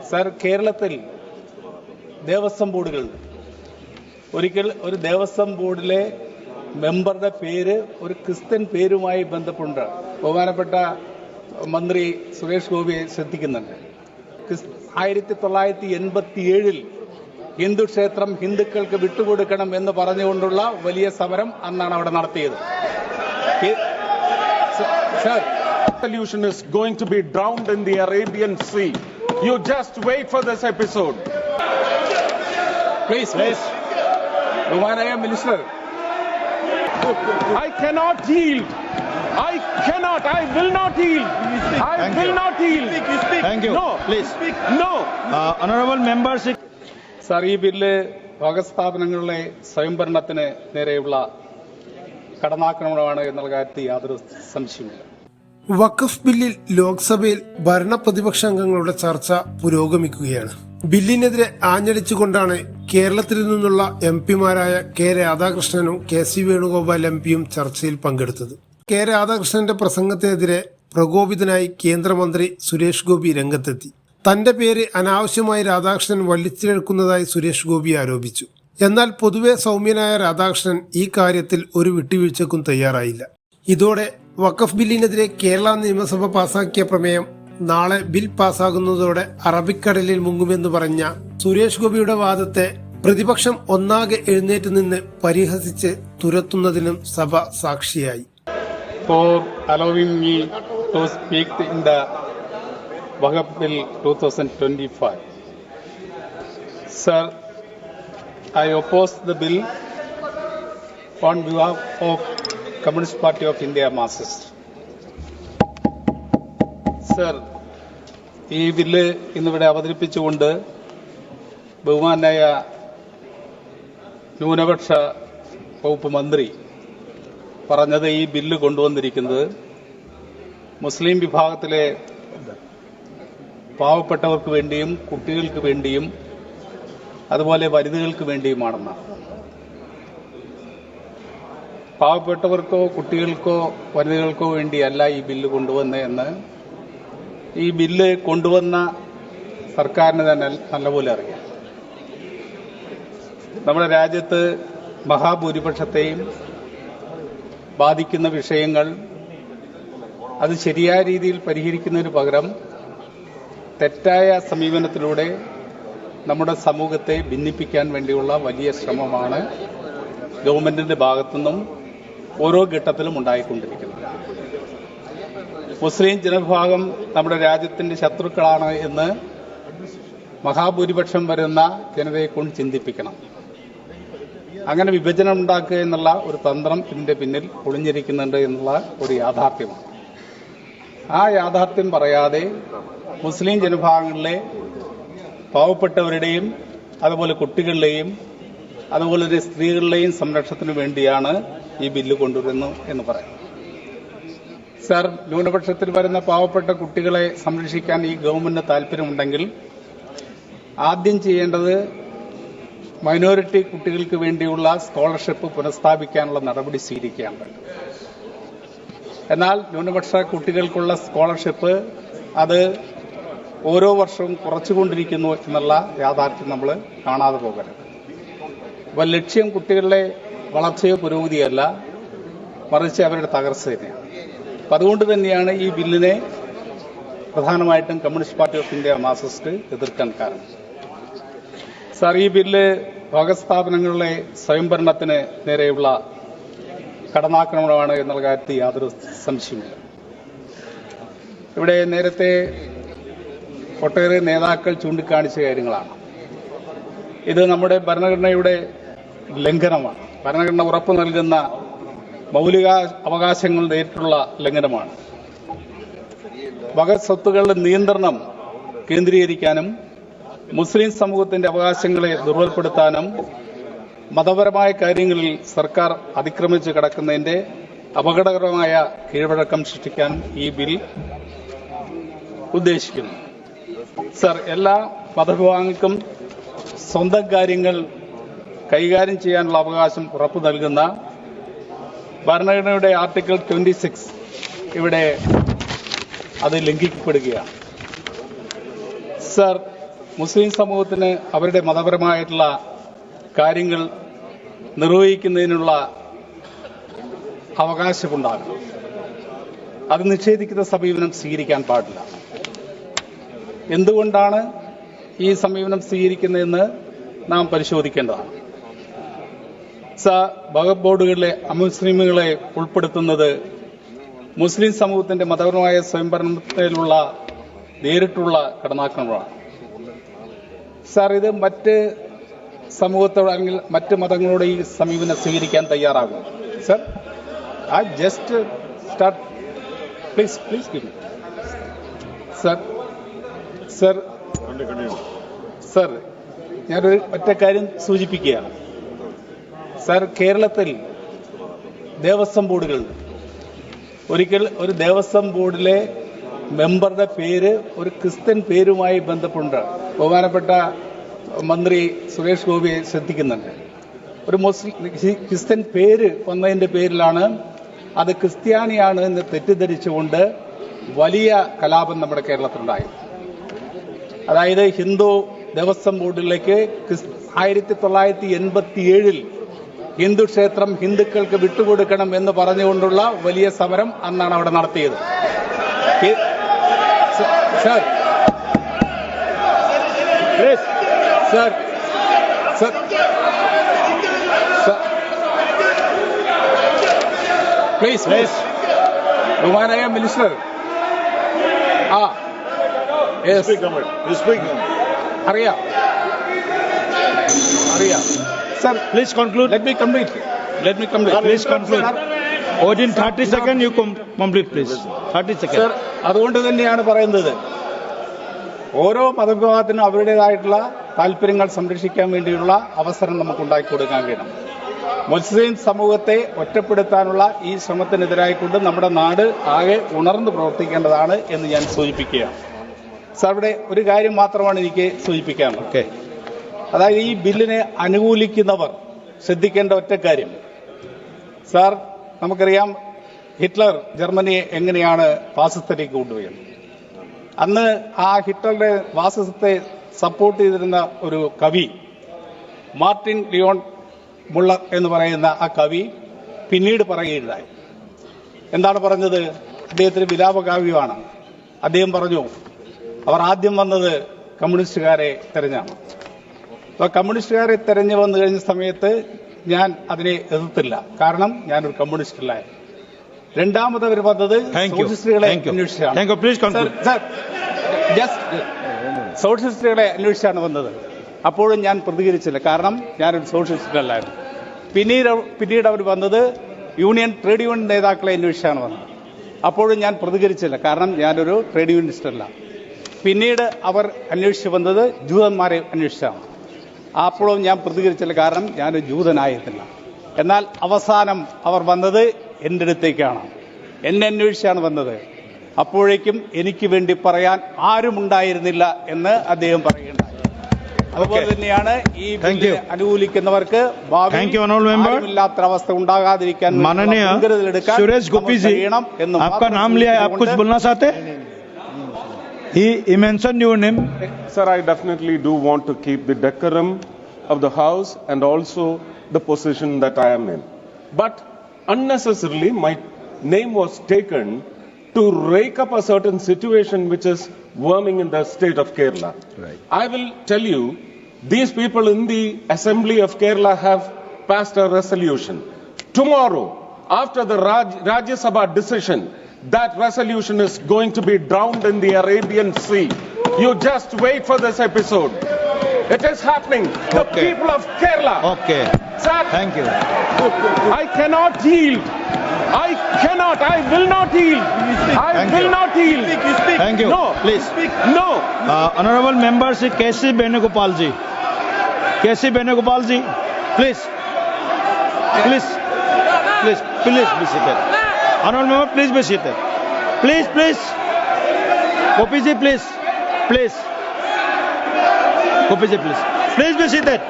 Sir, കേരളത്തിൽ ദേവസ്വം ബോർഡുകളുണ്ട്. ഒരിക്കൽ ഒരു ദേവസ്വം ബോർഡിലെ മെമ്പറുടെ പേര് ഒരു ക്രിസ്ത്യൻ പേരുമായി ബന്ധപ്പെട്ട് ബഹുമാനപ്പെട്ട മന്ത്രി സുരേഷ് ഗോപിയെ ശ്രദ്ധിക്കുന്നുണ്ട്. 1987 ഹിന്ദു ക്ഷേത്രം ഹിന്ദുക്കൾക്ക് വിട്ടുകൊടുക്കണം എന്ന് പറഞ്ഞുകൊണ്ടുള്ള വലിയ സമരം അന്നാണ് അവിടെ നടത്തിയത്. Sir, Solution is going to be drowned in the Arabian Sea. You just wait for this episode. Please. Bhumanaya Minister. I cannot yield. I will not yield. I will not yield. Thank you. No. Please. No. Honorable members. Sir, ഈ bill ഭരണസ്ഥാപനങ്ങളിലെ സ്വയംഭരണത്തിന് നേരെയുള്ള കടന്നാക്രമണമാണ് എന്നുള്ള കാര്യത്തിൽ യാതൊരു സംശയമില്ല. വഖഫ് ബില്ലിൽ ലോക്സഭയിൽ ഭരണ പ്രതിപക്ഷ അംഗങ്ങളുടെ ചർച്ച പുരോഗമിക്കുകയാണ്. ബില്ലിനെതിരെ ആഞ്ഞടിച്ചുകൊണ്ടാണ് കേരളത്തിൽ നിന്നുള്ള എംപിമാരായ കെ രാധാകൃഷ്ണനും കെ സി വേണുഗോപാൽ എംപിയും ചർച്ചയിൽ പങ്കെടുത്തത്. കെ രാധാകൃഷ്ണന്റെ പ്രസംഗത്തിനെതിരെ പ്രകോപിതനായി കേന്ദ്രമന്ത്രി സുരേഷ് ഗോപി രംഗത്തെത്തി. തന്റെ പേര് അനാവശ്യമായി രാധാകൃഷ്ണൻ വലിച്ചിഴക്കുന്നതായി സുരേഷ് ഗോപി ആരോപിച്ചു. എന്നാൽ പൊതുവെ സൗമ്യനായ രാധാകൃഷ്ണൻ ഈ കാര്യത്തിൽ ഒരു വിട്ടുവീഴ്ചക്കും തയ്യാറായില്ല. ഇതോടെ വഖഫ് ബില്ലിനെതിരെ കേരള നിയമസഭ പാസാക്കിയ പ്രമേയം നാളെ ബിൽ പാസ്സാകുന്നതോടെ അറബിക്കടലിൽ മുങ്ങുമെന്ന് പറഞ്ഞ സുരേഷ് ഗോപിയുടെ വാദത്തെ പ്രതിപക്ഷം ഒന്നാകെ എഴുന്നേറ്റ് നിന്ന് പരിഹസിച്ച് തുരത്തുന്നതിനും സഭ സാക്ഷിയായി. For allowing me to speak in the Waqf Bill 2025. Sir, I oppose the bill on behalf of Communist Party of India Marxist. Sir, ഈ ബില്ല് ഇന്നിവിടെ അവതരിപ്പിച്ചുകൊണ്ട് ബഹുമാനായ ന്യൂനപക്ഷ വകുപ്പ് മന്ത്രി പറഞ്ഞത് ഈ ബില്ല് കൊണ്ടുവന്നിരിക്കുന്നത് മുസ്ലിം വിഭാഗത്തിലെ പാവപ്പെട്ടവർക്ക് വേണ്ടിയും കുട്ടികൾക്ക് വേണ്ടിയും അതുപോലെ വനിതകൾക്ക് വേണ്ടിയുമാണെന്നാണ്. പാവപ്പെട്ടവർക്കോ കുട്ടികൾക്കോ വനിതകൾക്കോ വേണ്ടിയല്ല ഈ ബില്ല് കൊണ്ടുവന്നതെന്ന് ഈ ബില്ല് കൊണ്ടുവന്ന സർക്കാരിന് തന്നെ നല്ലപോലെ അറിയാം. നമ്മുടെ രാജ്യത്ത് മഹാഭൂരിപക്ഷത്തെയും ബാധിക്കുന്ന വിഷയങ്ങൾ അത് ശരിയായ രീതിയിൽ പരിഹരിക്കുന്നതിന് പകരം തെറ്റായ സമീപനത്തിലൂടെ നമ്മുടെ സമൂഹത്തെ ഭിന്നിപ്പിക്കാൻ വേണ്ടിയുള്ള വലിയ ശ്രമമാണ് ഗവൺമെന്റിന്റെ ഭാഗത്തുനിന്നും ഓരോ ഘട്ടത്തിലും ഉണ്ടായിക്കൊണ്ടിരിക്കുന്നത്. മുസ്ലിം ജനവിഭാഗം നമ്മുടെ രാജ്യത്തിന്റെ ശത്രുക്കളാണ് എന്ന് മഹാഭൂരിപക്ഷം വരുന്ന ജനതയെക്കൊണ്ട് ചിന്തിപ്പിക്കണം. അങ്ങനെ വിഭജനം ഉണ്ടാക്കുക എന്നുള്ള ഒരു തന്ത്രം ഇതിന്റെ പിന്നിൽ ഒളിഞ്ഞിരിക്കുന്നുണ്ട് എന്നുള്ള ഒരു യാഥാർത്ഥ്യമാണ്. ആ യാഥാർത്ഥ്യം പറയാതെ മുസ്ലിം ജനവിഭാഗങ്ങളിലെ പാവപ്പെട്ടവരുടെയും അതുപോലെ കുട്ടികളുടെയും അതുപോലെ സ്ത്രീകളുടെയും സംരക്ഷണത്തിനു വേണ്ടിയാണ് ഈ ബില്ല് കൊണ്ടുവരുന്നു എന്ന് പറയാം. സർ, ന്യൂനപക്ഷത്തിൽ വരുന്ന പാവപ്പെട്ട കുട്ടികളെ സംരക്ഷിക്കാൻ ഈ ഗവൺമെന്റിന് താല്പര്യമുണ്ടെങ്കിൽ ആദ്യം ചെയ്യേണ്ടത് മൈനോറിറ്റി കുട്ടികൾക്ക് വേണ്ടിയുള്ള സ്കോളർഷിപ്പ് പുനഃസ്ഥാപിക്കാനുള്ള നടപടി സ്വീകരിക്കുകയാണ്. എന്നാൽ ന്യൂനപക്ഷ കുട്ടികൾക്കുള്ള സ്കോളർഷിപ്പ് അത് ഓരോ വർഷവും കുറച്ചുകൊണ്ടിരിക്കുന്നു എന്നുള്ള യാഥാർത്ഥ്യം നമ്മൾ കാണാതെ പോകരുത്. അപ്പോൾ ലക്ഷ്യം കുട്ടികളുടെ വളർച്ചയോ പുരോഗതിയല്ല, മറിച്ച് അവരുടെ തകർച്ച തന്നെയാണ്. അപ്പം അതുകൊണ്ട് തന്നെയാണ് ഈ ബില്ലിനെ പ്രധാനമായിട്ടും communist party of India Marxist എതിർക്കാൻ കാരണം. സാർ, ഈ ബില്ല് ഭരണസ്ഥാപനങ്ങളിലെ സ്വയംഭരണത്തിന് നേരെയുള്ള കടന്നാക്രമണമാണ് എന്നുള്ള കാര്യത്തിൽ യാതൊരു സംശയമില്ല. ഇവിടെ നേരത്തെ ഒട്ടേറെ നേതാക്കൾ ചൂണ്ടിക്കാണിച്ച കാര്യങ്ങളാണ്. ഇത് നമ്മുടെ ഭരണഘടനയുടെ ലംഘനമാണ്. ഭരണഘടന ഉറപ്പു നൽകുന്ന മൌലിക അവകാശങ്ങൾ നേരിട്ടുള്ള ലംഘനമാണ്. വഖഫ് സ്വത്തുക്കളുടെ നിയന്ത്രണം കേന്ദ്രീകരിക്കാനും മുസ്ലിം സമൂഹത്തിന്റെ അവകാശങ്ങളെ ദുർബലപ്പെടുത്താനും മതപരമായ കാര്യങ്ങളിൽ സർക്കാർ അതിക്രമിച്ച് കിടക്കുന്നതിന്റെ അപകടകരമായ കീഴ്വഴക്കം സൃഷ്ടിക്കാനും ഈ ബിൽ ഉദ്ദേശിക്കുന്നു. സർ, എല്ലാ മതവിഭാഗങ്ങൾക്കും സ്വന്തം കാര്യങ്ങൾ കൈകാര്യം ചെയ്യാനുള്ള അവകാശം ഉറപ്പു നൽകുന്ന ഭരണഘടനയുടെ ആർട്ടിക്കിൾ 26 ഇവിടെ അത് ലംഘിക്കപ്പെടുകയാണ്. സർ, മുസ്ലിം സമൂഹത്തിന് അവരുടെ മതപരമായിട്ടുള്ള കാര്യങ്ങൾ നിർവഹിക്കുന്നതിനുള്ള അവകാശമുണ്ടാകണം. അത് നിഷേധിക്കുന്ന സമീപനം സ്വീകരിക്കാൻ പാടില്ല. എന്തുകൊണ്ടാണ് ഈ സമീപനം സ്വീകരിക്കുന്നതെന്ന് നാം പരിശോധിക്കേണ്ടതാണ്. വഖഫ് ബോർഡുകളിലെ അമുസ്ലിമുകളെ ഉൾപ്പെടുത്തുന്നത് മുസ്ലിം സമൂഹത്തിന്റെ മതപരമായ സ്വയംഭരണത്തിലുള്ള നേരിട്ടുള്ള കടന്നാക്രമണമാണ്. ഇത് മറ്റ് സമൂഹത്തോട് അല്ലെങ്കിൽ മറ്റ് മതങ്ങളോട് ഈ സമീപനം സ്വീകരിക്കാൻ തയ്യാറാകും. Sir, I just start. Please give me. Sir, ഞാനൊരു ഒറ്റ കാര്യം സൂചിപ്പിക്കുകയാണ്. സർ, കേരളത്തിൽ ദേവസ്വം ബോർഡുകളുണ്ട്. ഒരിക്കൽ ഒരു ദേവസ്വം ബോർഡിലെ മെമ്പറുടെ പേര് ഒരു ക്രിസ്ത്യൻ പേരുമായി ബന്ധപ്പെട്ട് ബഹുമാനപ്പെട്ട മന്ത്രി സുരേഷ് ഗോപിയെ ശ്രദ്ധിക്കുന്നുണ്ട്. ഒരു ക്രിസ്ത്യൻ പേര് വന്നതിന്റെ പേരിലാണ് അത് ക്രിസ്ത്യാനിയാണ് എന്ന് തെറ്റിദ്ധരിച്ചുകൊണ്ട് വലിയ കലാപം നമ്മുടെ കേരളത്തിലുണ്ടായി. അതായത് ഹിന്ദു ദേവസ്വം ബോർഡിലേക്ക് 1987 ഹിന്ദു ക്ഷേത്രം ഹിന്ദുക്കൾക്ക് വിട്ടുകൊടുക്കണം എന്ന് പറഞ്ഞുകൊണ്ടുള്ള വലിയ സമരം അന്നാണ് അവിടെ നടത്തിയത്. സർ, പ്ലീസ് ബഹുമാനായ മിനിസ്റ്റർ. അറിയാം. Sir, please conclude. Let me complete. Please conclude. Within 30 seconds you complete, please. 30 seconds. Sir, അതുകൊണ്ട് തന്നെയാണ് പറയുന്നത്, ഓരോ മതവിഭാഗത്തിനും അവരുടേതായിട്ടുള്ള താല്പര്യങ്ങൾ സംരക്ഷിക്കാൻ വേണ്ടിയുള്ള അവസരം നമുക്ക് ഉണ്ടാക്കി കൊടുക്കാൻ കഴിയണം. മുസ്ലിം സമൂഹത്തെ ഒറ്റപ്പെടുത്താനുള്ള ഈ ശ്രമത്തിനെതിരായിക്കൊണ്ട് നമ്മുടെ നാട് ആകെ ഉണർന്നു പ്രവർത്തിക്കേണ്ടതാണ് എന്ന് ഞാൻ സൂചിപ്പിക്കുകയാണ്. സാർ, ഇവിടെ ഒരു കാര്യം മാത്രമാണ് എനിക്ക് സൂചിപ്പിക്കാനുള്ളത്. അതായത് ഈ ബില്ലിനെ അനുകൂലിക്കുന്നവർ ശ്രദ്ധിക്കേണ്ട ഒറ്റ കാര്യം. സാർ, നമുക്കറിയാം ഹിറ്റ്ലർ ജർമ്മനിയെ എങ്ങനെയാണ് ഫാസിസത്തിലേക്ക് കൊണ്ടുപോയത്. അന്ന് ആ ഹിറ്റ്ലറുടെ ഫാസിസത്തെ സപ്പോർട്ട് ചെയ്തിരുന്ന ഒരു കവി മാർട്ടിൻ ലിയോൺ മുള്ളർ എന്ന് പറയുന്ന ആ കവി പിന്നീട് പറയുകയുണ്ടായി. എന്താണ് പറഞ്ഞത്? അദ്ദേഹത്തിന് വിലാപകാവ്യമാണ്. അദ്ദേഹം പറഞ്ഞു, അവർ ആദ്യം വന്നത് കമ്മ്യൂണിസ്റ്റുകാരെ തെരഞ്ഞാണ്. അപ്പോൾ കമ്മ്യൂണിസ്റ്റുകാരെ തെരഞ്ഞു വന്നു കഴിഞ്ഞ സമയത്ത് ഞാൻ അതിനെ എതിർത്തില്ല, കാരണം ഞാനൊരു കമ്മ്യൂണിസ്റ്റ് അല്ല. രണ്ടാമത് അവർ വന്നത് സോഷ്യലിസ്റ്റുകളെ അന്വേഷിച്ചാണ്. സോഷ്യലിസ്റ്റുകളെ അന്വേഷിച്ചാണ് വന്നത്. അപ്പോഴും ഞാൻ പ്രതികരിച്ചില്ല, കാരണം ഞാനൊരു സോഷ്യലിസ്റ്റ് അല്ലായിരുന്നു. പിന്നീട് അവർ വന്നത് ട്രേഡ് യൂണിയൻ നേതാക്കളെ അന്വേഷിച്ചാണ് വന്നത്. അപ്പോഴും ഞാൻ പ്രതികരിച്ചില്ല, കാരണം ഞാനൊരു ട്രേഡ് യൂണിയനിസ്റ്റ് അല്ല. പിന്നീട് അവർ അന്വേഷിച്ച് വന്നത് ജൂതന്മാരെ അന്വേഷിച്ചാണ്. അപ്പോഴും ഞാൻ പ്രതികരിച്ചില്ല, കാരണം ഞാനൊരു ജൂതനായിരുന്നില്ല. എന്നാൽ അവസാനം അവർ വന്നത് എൻ്റെ അടുത്തേക്കാണ്, എന്നെ അന്വേഷിച്ചാണ് വന്നത്. അപ്പോഴേക്കും എനിക്ക് വേണ്ടി പറയാൻ ആരുമുണ്ടായിരുന്നില്ല എന്ന് അദ്ദേഹം പറയുകയുണ്ടായി. അതുപോലെ തന്നെയാണ് ഈ ബില്ല് അനുകൂലിക്കുന്നവർക്ക് ഭാവിയില്ലാത്ത അവസ്ഥ ഉണ്ടാകാതിരിക്കാൻ മുൻകരുതലെടുക്കാൻ കഴിയണം എന്ന്. He mentioned your name. Sir, I definitely do want to keep the decorum of the House and also the position that I am in. But unnecessarily, my name was taken to rake up a certain situation which is worming in the state of Kerala. Right. I will tell you, these people in the Assembly of Kerala have passed a resolution. Tomorrow, after the Rajya Sabha decision, that resolution is going to be drowned in the Arabian Sea. You just wait for this episode. It is happening. The people of Kerala. Okay. Sir, thank you. I cannot yield. I will not yield. I will not yield. Thank you. No. Please. No. Honorable Member Sri K.C. Benugopal ji. Please. Please be seated. Honorable Member, please be seated. Please. Gopi ji, please. Gopi ji, please. Please be seated.